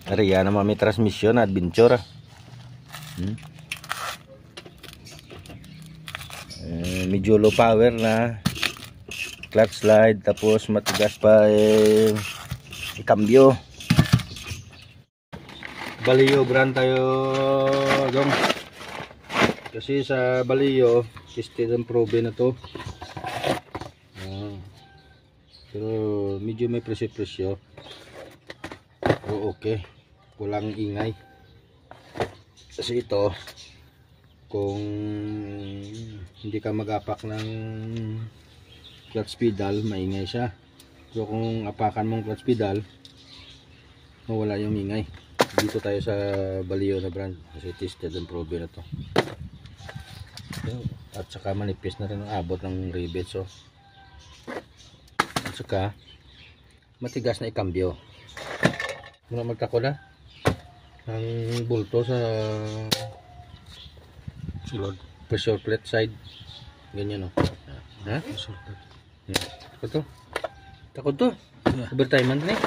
Ariya naman may transmission na adventure. Medyo low power na clutch slide, tapos matigas pa ikambyo. Baliyo brand tayo dong, kasi sa Baliyo tested and proven na to. Pero medyo may presyo, pero okay, kulang ingay. Kasi ito, kung hindi ka mag-apak ng clutch pedal, maingay siya. So kung apakan mong clutch pedal, mawala yung ingay. Dito tayo sa Baliyo na brand, kasi tested and proven na to. At saka manipis na rin ang abot ng rivet. So at saka matigas na ikambyo. Muna magtako na ang bulto sa sulod, pressure plate side, ganyan, no? Ha? Takot to. Takot to. Overtime man na eh.